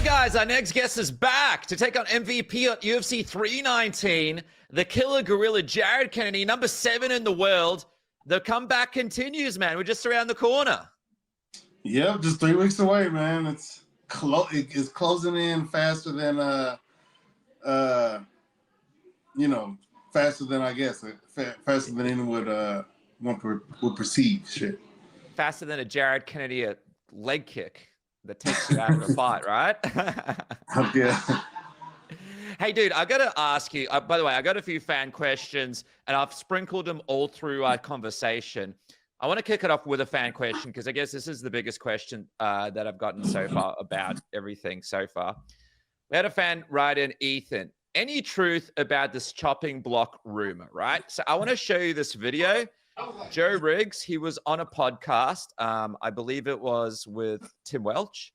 Guys, our next guest is back to take on MVP at UFC 319. The killer gorilla, Jared Cannonier, number 7 in the world. The comeback continues, man. We're just around the corner. Yep, just 3 weeks away, man. It's closing in faster than faster than I guess, faster than anyone would perceive. Shit, faster than a Jared Cannonier leg kick that takes you out of a fight, right? Yeah. Hey, dude, I got to ask you, by the way, I got a few fan questions, and I've sprinkled them all through our conversation. I want to kick it off with a fan question, because I guess this is the biggest question that I've gotten so far about everything so far. We had a fan write in, Ethan, any truth about this chopping block rumor, right? So I want to show you this video. Joe Riggs, he was on a podcast, I believe it was with Tim Welch,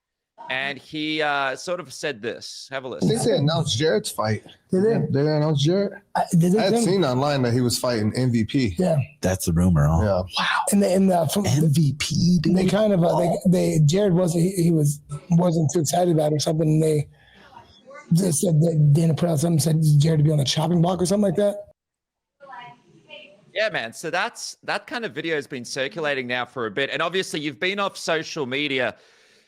and he sort of said this. Have a listen. They announced Jared's fight. Did they? Did they announce Jared? I had seen online that he was fighting MVP. Yeah, that's the rumor. Huh? Yeah. Wow. And from MVP, dude. They kind of Jared wasn't too excited about it or something. And they said that Dana put out something, said Jared to be on the chopping block or something like that. Yeah, man. So that kind of video has been circulating now for a bit. And obviously you've been off social media,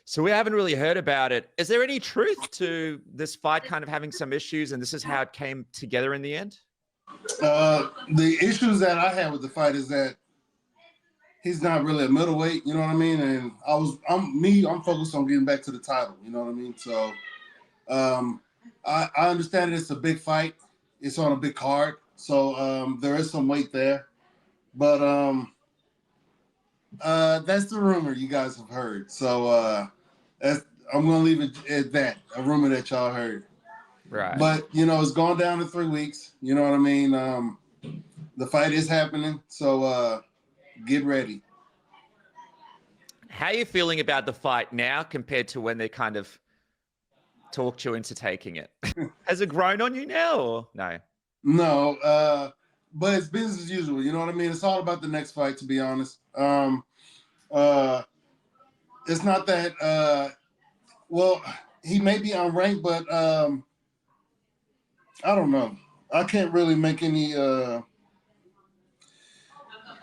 so we haven't really heard about it. Is there any truth to this fight kind of having some issues, and this is how it came together in the end? The issues that I had with the fight is that he's not really a middleweight, you know what I mean? And I'm focused on getting back to the title, you know what I mean? So I understand it's a big fight. It's on a big card. So there is some weight there, but that's the rumor you guys have heard. So I'm gonna leave it at that, a rumor that y'all heard. Right. But it's gone down to 3 weeks. You know what I mean? The fight is happening, so get ready. How are you feeling about the fight now compared to when they kind of talked you into taking it? Has it grown on you now, or no? No, but it's business as usual. You know what I mean? It's all about the next fight, to be honest. It's not that, well, he may be unranked, but I don't know. I can't really make any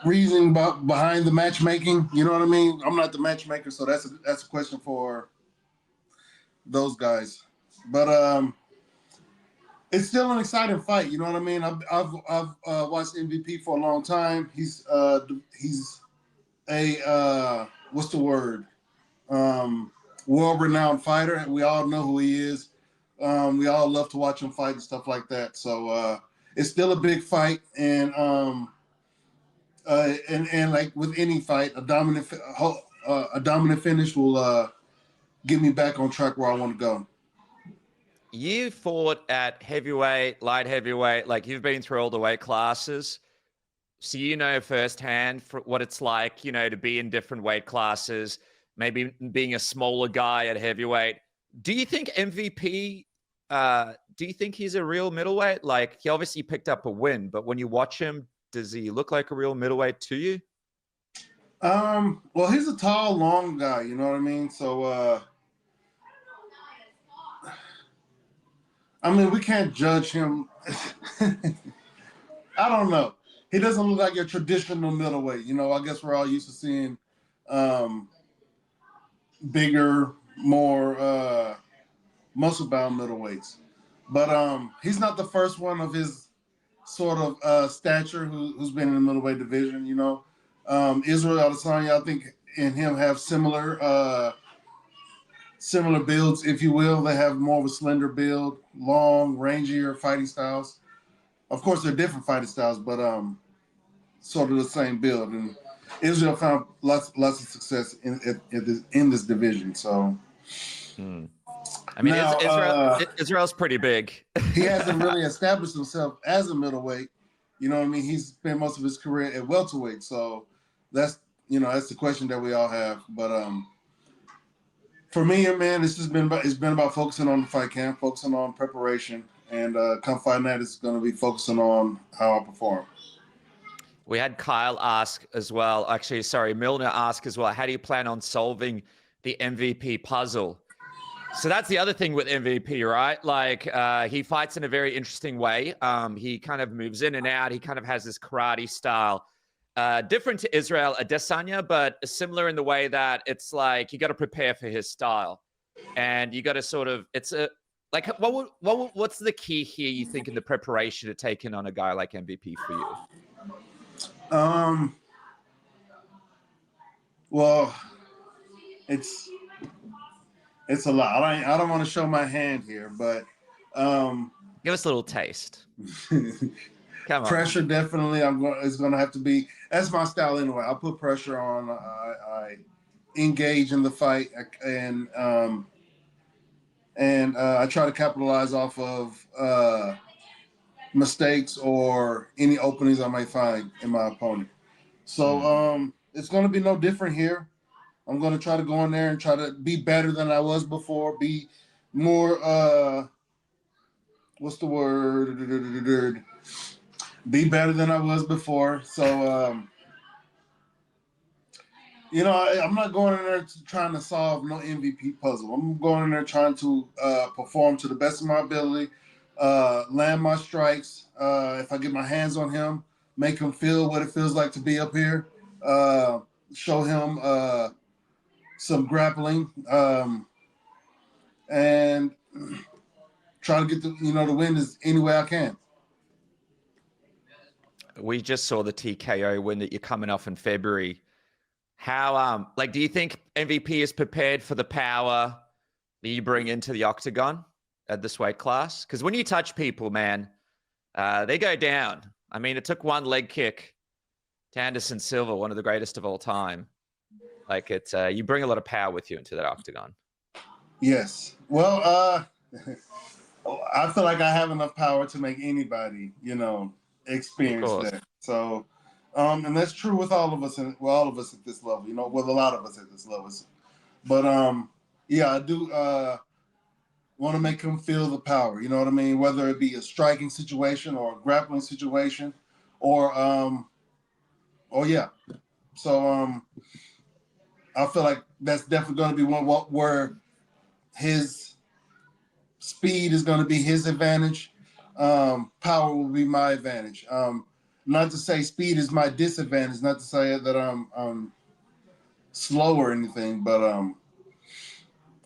reasoning behind the matchmaking. You know what I mean? I'm not the matchmaker, so that's a question for those guys. But it's still an exciting fight, you know what I mean? I've watched MVP for a long time. He's a what's the word? World-renowned fighter. We all know who he is. We all love to watch him fight and stuff like that. So it's still a big fight, and like with any fight, a dominant finish will get me back on track where I want to go. You fought at heavyweight, light heavyweight, like you've been through all the weight classes. So you know firsthand for what it's like, to be in different weight classes, maybe being a smaller guy at heavyweight. Do you think MVP, do you think he's a real middleweight? Like, he obviously picked up a win, but when you watch him, does he look like a real middleweight to you? Well, he's a tall, long guy, you know what I mean? So, I mean, we can't judge him. I don't know. He doesn't look like your traditional middleweight. I guess we're all used to seeing bigger, more muscle-bound middleweights. But he's not the first one of his sort of stature who's been in the middleweight division, Israel Adesanya, I think, and him have similar builds, if you will. They have more of a slender build, long, rangier fighting styles. Of course, they're different fighting styles, but sort of the same build. And Israel found lots of success in this division. So, I mean, now, Israel's pretty big. He hasn't really established himself as a middleweight. You know what I mean? He's spent most of his career at welterweight. So that's the question that we all have. But for me, man, it's been about focusing on the fight camp, focusing on preparation, and come fight night is going to be focusing on how I perform. We had Kyle ask as well. Actually, sorry, Milner ask as well. How do you plan on solving the MVP puzzle? So that's the other thing with MVP, right? Like he fights in a very interesting way. He kind of moves in and out. He kind of has this karate style. Different to Israel Adesanya, but similar in the way that it's like you got to prepare for his style. And you got to sort of, it's a, like, what's the key here, you think, in the preparation to taking on a guy like MVP for you? Well, it's a lot. I don't want to show my hand here, but give us a little taste. Come on. Pressure, definitely. It's going to have to be. That's my style anyway. I put pressure on. I engage in the fight, and I try to capitalize off of mistakes or any openings I might find in my opponent. So it's going to be no different here. I'm going to try to go in there and try to be better than I was before, be more, what's the word? Be better than I was before. So, you know, I'm not going in there trying to solve no MVP puzzle. I'm going in there trying to perform to the best of my ability, land my strikes. If I get my hands on him, make him feel what it feels like to be up here, show him some grappling, and try to get the win as any way I can. We just saw the TKO win that you're coming off in February. How like, do you think MVP is prepared for the power that you bring into the octagon at this weight class? Because when you touch people, man, they go down. I mean, it took one leg kick to Anderson Silva, one of the greatest of all time. Like, it's you bring a lot of power with you into that octagon. Yes. Well, I feel like I have enough power to make anybody, experience that. So, and that's true with all of us, all of us at this level, with a lot of us at this level. But yeah, I do want to make him feel the power. You know what I mean? Whether it be a striking situation or a grappling situation, or yeah. So I feel like that's definitely going to be one where his speed is going to be his advantage. Power will be my advantage. Not to say speed is my disadvantage. Not to say that I'm slow or anything, but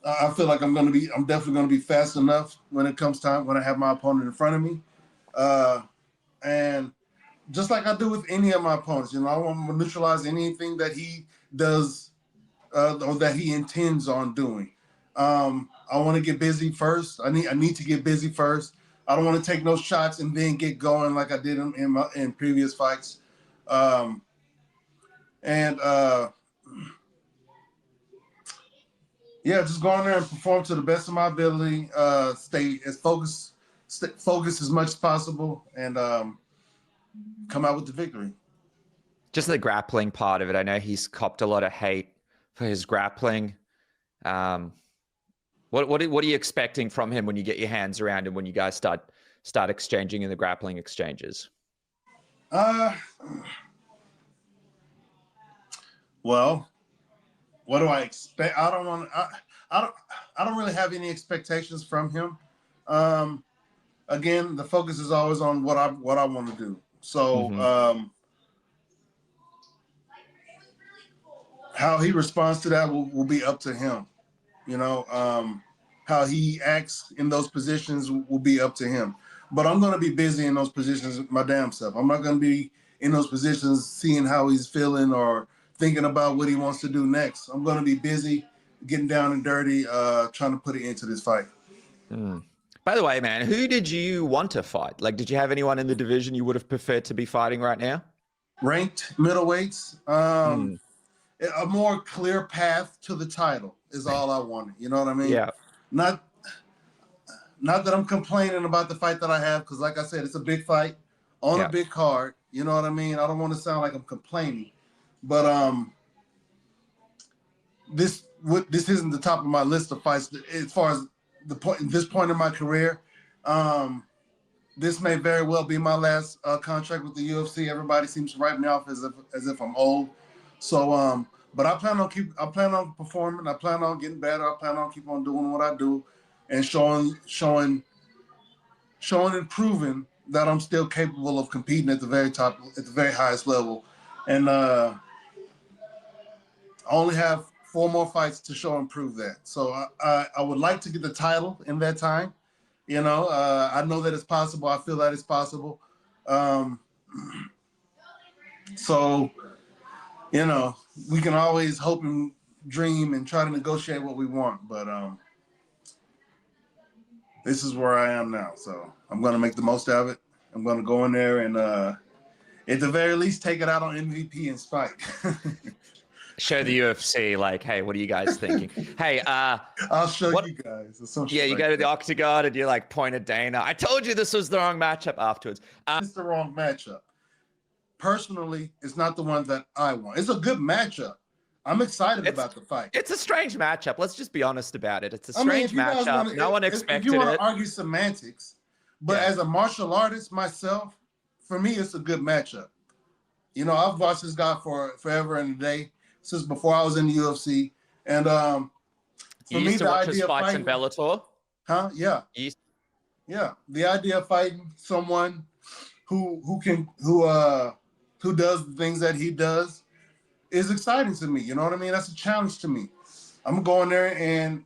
I feel like I'm definitely going to be fast enough when it comes time, when I have my opponent in front of me. And just like I do with any of my opponents, I want to neutralize anything that he does or that he intends on doing. I want to get busy first. I need to get busy first. I don't want to take no shots and then get going like I did in previous fights. Yeah, just go in there and perform to the best of my ability. Stay focused as much as possible, and come out with the victory. Just the grappling part of it. I know he's copped a lot of hate for his grappling. What are you expecting from him when you get your hands around him, when you guys start exchanging in the grappling exchanges? Well, what do I expect? I don't really have any expectations from him. Again, the focus is always on what I want to do. So how he responds to that will be up to him. How he acts in those positions will be up to him. But I'm going to be busy in those positions my damn self. I'm not going to be in those positions seeing how he's feeling or thinking about what he wants to do next. I'm going to be busy getting down and dirty, trying to put it into this fight. By the way, man, who did you want to fight? Like, did you have anyone in the division you would have preferred to be fighting right now? Ranked middleweights. A more clear path to the title is all I wanted. You know what I mean? Yeah. Not that I'm complaining about the fight that I have, because like I said, it's a big fight on a big card. You know what I mean? I don't want to sound like I'm complaining, but this isn't the top of my list of fights as far as this point in my career. This may very well be my last contract with the UFC. Everybody seems to write me off as if I'm old. So But I plan on performing. I plan on getting better. I plan on keep on doing what I do, and showing and proving that I'm still capable of competing at the very top, at the very highest level. And I only have 4 more fights to show and prove that. So I would like to get the title in that time. You know, I know that it's possible. I feel that it's possible. So, you know, we can always hope and dream and try to negotiate what we want. But this is where I am now. So I'm going to make the most of it. I'm going to go in there and at the very least take it out on MVP and Spike. Show the UFC, like, hey, what are you guys thinking? Hey, I'll show you guys. Yeah, you go to the octagon and you like point at Dana. I told you this was the wrong matchup afterwards. It's the wrong matchup. Personally, it's not the one that I want. It's a good matchup. I'm excited about the fight. It's a strange matchup. Let's just be honest about it. It's a strange matchup. No one expected it. If you want to argue semantics, but as a martial artist myself, for me, it's a good matchup. You know, I've watched this guy for forever and a day, since before I was in the UFC. And for you me, used to the watch his idea of fights fighting, in Bellator? Huh? Yeah. Yeah. The idea of fighting someone who does the things that he does is exciting to me. You know what I mean? That's a challenge to me. I'm gonna go in there and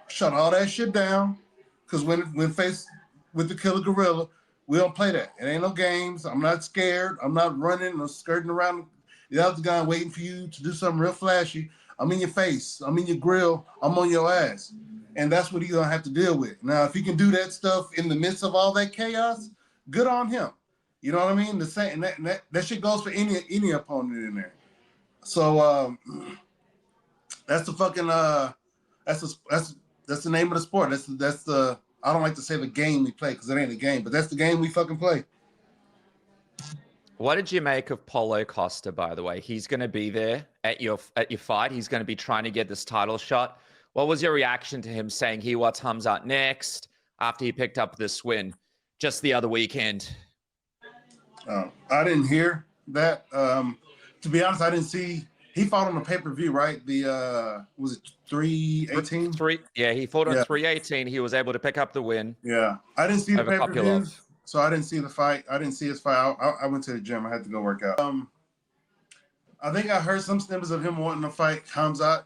shut all that shit down. Cause when faced with the killer gorilla, we don't play that. It ain't no games. I'm not scared. I'm not running or skirting around the other guy waiting for you to do something real flashy. I'm in your face. I'm in your grill. I'm on your ass. And that's what you're gonna have to deal with. Now, if he can do that stuff in the midst of all that chaos, good on him. You know what I mean? The same that shit goes for any opponent in there. So that's the fucking that's the name of the sport. That's the I don't like to say the game we play because it ain't a game, but that's the game we fucking play. What did you make of Paulo Costa, by the way? He's going to be there at your fight. He's going to be trying to get this title shot. What was your reaction to him saying he wants Khamzat next after he picked up this win just the other weekend? I didn't hear that. To be honest, I didn't see. He fought on the pay-per-view, right? The was it 318? Yeah, he fought on 318. He was able to pick up the win. Yeah, I didn't see the pay-per-view, so I didn't see the fight. I didn't see his fight. I went to the gym. I had to go work out. I think I heard some snippets of him wanting to fight Khamzat.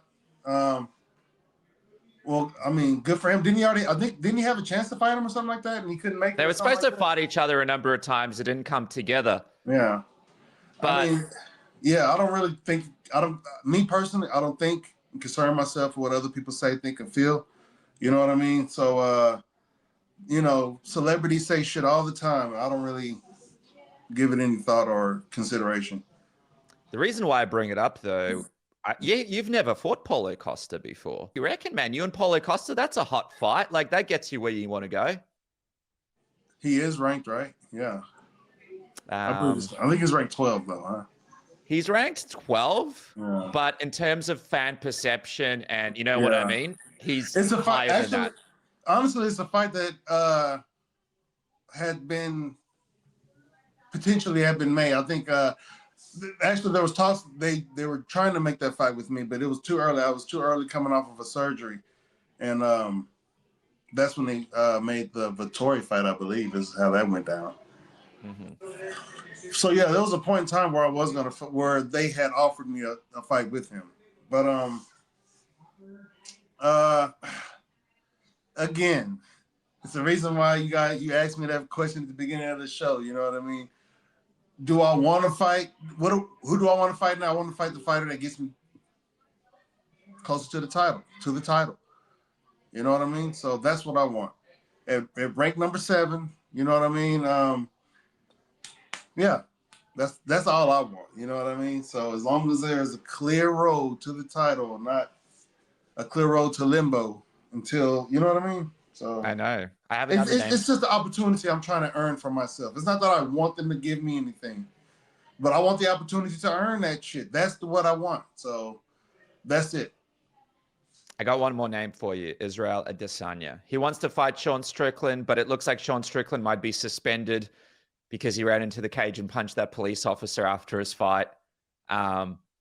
Well, I mean, good for him. Didn't he have a chance to fight him or something like that, and he couldn't make it? They were supposed to fight each other a number of times. It didn't come together. Yeah, but I mean, yeah, I don't really think. Me personally, I don't think and concern myself with what other people say, think, and feel. You know what I mean? So, you know, celebrities say shit all the time. I don't really give it any thought or consideration. The reason why I bring it up, though, you've never fought Paulo Costa before. You reckon, man? You and Paulo Costa, that's a hot fight. Like, that gets you where you want to go. He is ranked, right? Yeah. I think he's ranked 12, though, huh? He's ranked 12, yeah. But in terms of fan perception and you know what I mean, it's a fight. Actually, than that. Honestly, it's a fight that had been potentially made. I think actually there was talks. They were trying to make that fight with me, but it was too early. I was too early coming off of a surgery, and that's when they made the Vittori fight. I believe is how that went down. Mm-hmm. So yeah, there was a point in time where I was where they had offered me a fight with him, but again, it's the reason why you asked me that question at the beginning of the show. You know what I mean? Do I want to fight? Who do I want to fight now? I want to fight the fighter that gets me closer to the title. You know what I mean? So that's what I want. At rank number 7, you know what I mean? Yeah, that's all I want. You know what I mean? So as long as there's a clear road to the title, not a clear road to limbo until, you know what I mean? So I know. I have it's just the opportunity I'm trying to earn for myself. It's not that I want them to give me anything, but I want the opportunity to earn that shit. That's what I want. So that's it. I got one more name for you, Israel Adesanya. He wants to fight Sean Strickland, but it looks like Sean Strickland might be suspended because he ran into the cage and punched that police officer after his fight.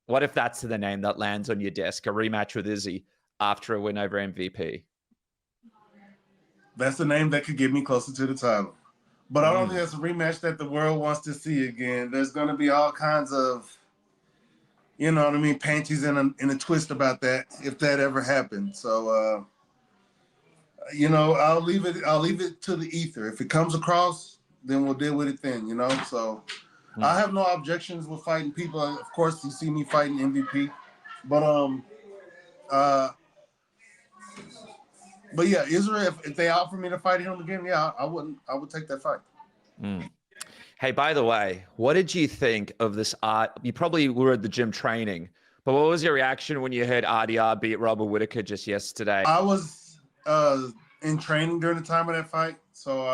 What if that's the name that lands on your desk? A rematch with Izzy after a win over MVP. That's the name that could get me closer to the title. But I don't think that's a rematch that the world wants to see again. There's going to be all kinds of, you know what I mean, panties in a twist about that if that ever happened. So, you know, I'll leave it to the ether. If it comes across, then we'll deal with it then, you know. So I have no objections with fighting people. Of course, you see me fighting MVP, but yeah, Israel. If they offer me to fight him again, yeah, I would take that fight. Hey, by the way, what did you think of this art? You probably were at the gym training, but what was your reaction when you heard RDR beat Robert Whittaker just yesterday? I was in training during the time of that fight, so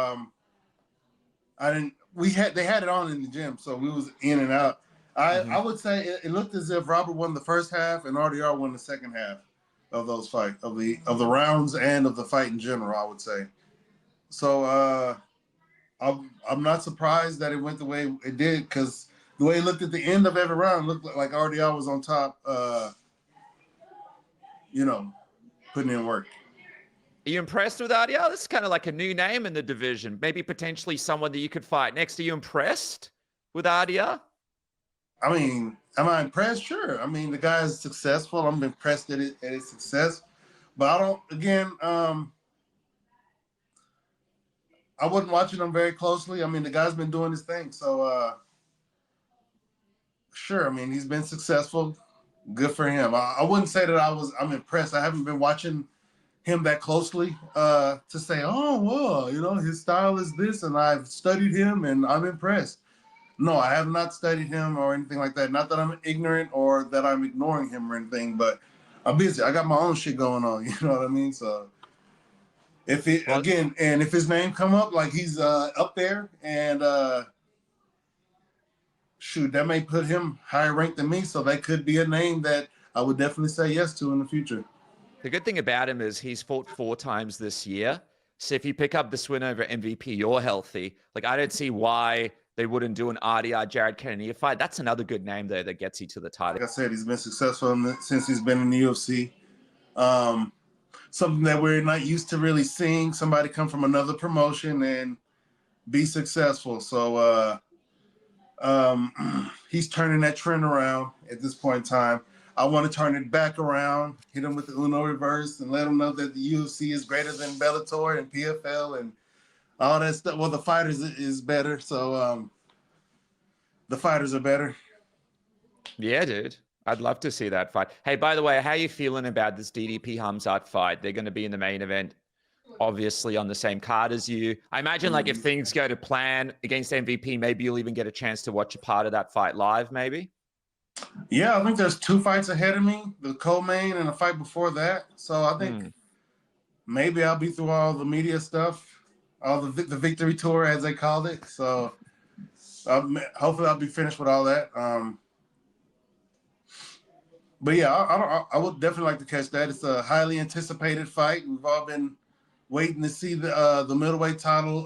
I didn't. They had it on in the gym, so we was in and out. I would say it looked as if Robert won the first half and RDR won the second half of those fights, of the rounds and of the fight in general, I would say. So I'm not surprised that it went the way it did, because the way it looked at the end of every round looked like RDR was on top, you know, putting in work. Are you impressed with RDR? This is kind of like a new name in the division. Maybe potentially someone that you could fight next. Are you impressed with RDR? I mean, am I impressed? Sure. I mean, the guy is successful. I'm impressed at his success. But I don't, again, I wasn't watching him very closely. I mean, the guy's been doing his thing. So, sure. I mean, he's been successful. Good for him. I wouldn't say that I'm impressed. I haven't been watching him that closely to say, oh, well, you know, his style is this, and I've studied him and I'm impressed. No, I have not studied him or anything like that. Not that I'm ignorant or that I'm ignoring him or anything, but I'm busy. I got my own shit going on. You know what I mean? So if his name come up, like he's up there, and shoot, that may put him higher ranked than me. So that could be a name that I would definitely say yes to in the future. The good thing about him is he's fought 4 times this year. So if you pick up this win over MVP, you're healthy. Like, I don't see why they wouldn't do an RDR Jared Cannonier fight. That's another good name there that gets you to the title. Like I said, he's been successful since he's been in the UFC. Something that we're not used to really seeing, somebody come from another promotion and be successful. So he's turning that trend around at this point in time. I want to turn it back around, hit him with the Uno reverse, and let him know that the UFC is greater than Bellator and PFL and all that stuff. Well, the fighters is better, so the fighters are better. Yeah, dude. I'd love to see that fight. Hey, by the way, how are you feeling about this DDP Khamzat fight? They're going to be in the main event, obviously on the same card as you. I imagine, like, if things go to plan against MVP, maybe you'll even get a chance to watch a part of that fight live, maybe? Yeah, I think there's 2 fights ahead of me, the co-main and a fight before that. So I think maybe I'll be through all the media stuff, all the victory tour, as they called it. So hopefully I'll be finished with all that. But yeah, I would definitely like to catch that. It's a highly anticipated fight. We've all been waiting to see the middleweight title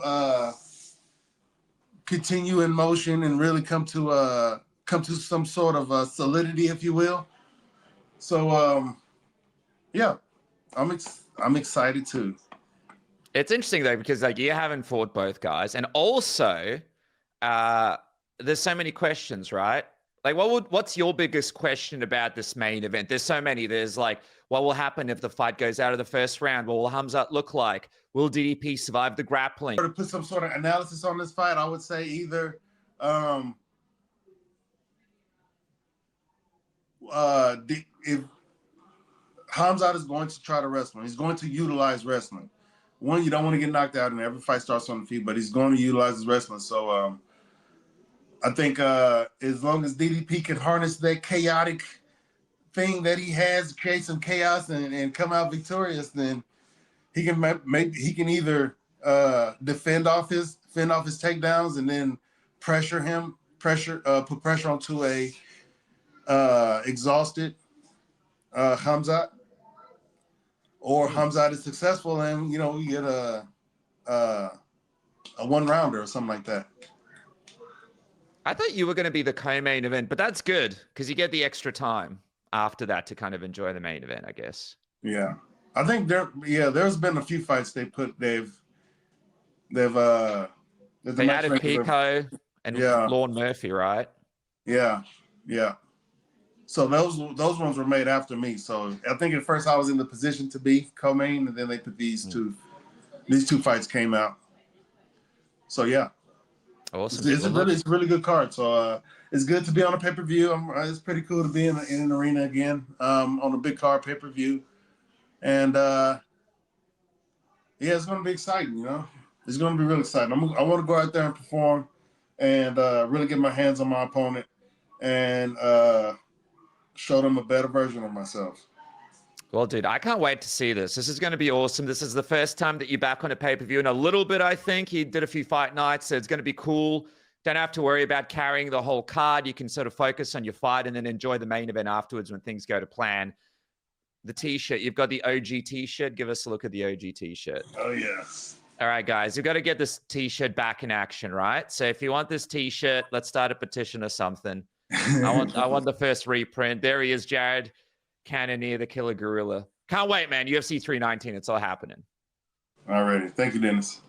continue in motion and really come to some sort of solidity, if you will. So yeah, I'm excited too. It's interesting though, because like you haven't fought both guys, and also there's so many questions, right? Like, what's your biggest question about this main event? There's so many. There's like, what will happen if the fight goes out of the first round? What will Khamzat look like? Will DDP survive the grappling? To put some sort of analysis on this fight, I would say either if Khamzat is going to try to wrestle, he's going to utilize wrestling. One, you don't want to get knocked out, and every fight starts on the feet, but he's going to utilize his wrestling. So I think as long as DDP can harness that chaotic thing that he has, create some chaos and come out victorious, then he can either defend off his takedowns and then put pressure onto a exhausted Khamzat, or Khamzat is successful and we get a 1-rounder or something like that. I thought you were going to be the co-main event, but that's good because you get the extra time after that to kind of enjoy the main event, I guess. Yeah, I think there's been a few fights they've They added Pico and Lorne Murphy, right? Yeah. So those ones were made after me. So I think at first I was in the position to be co-main, and then they put these two fights came out. So yeah, awesome. It's a really good card. So it's good to be on a pay-per-view. It's pretty cool to be in an arena again on a big card pay-per-view, and it's going to be exciting. You know, it's going to be really exciting. I want to go out there and perform, and really get my hands on my opponent, and show them a better version of myself. Well, dude, I can't wait to see this. This is going to be awesome. This is the first time that you're back on a pay-per-view in a little bit, I think. You did a few fight nights, so it's going to be cool. Don't have to worry about carrying the whole card. You can sort of focus on your fight and then enjoy the main event afterwards when things go to plan. The T-shirt, you've got the OG T-shirt. Give us a look at the OG T-shirt. Oh, yeah. All right, guys, you've got to get this T-shirt back in action, right? So if you want this T-shirt, let's start a petition or something. I want the first reprint. There he is, Jared Cannonier, the Killer Gorilla. Can't wait, man. UFC 319. It's all happening. All righty. Thank you, Dennis.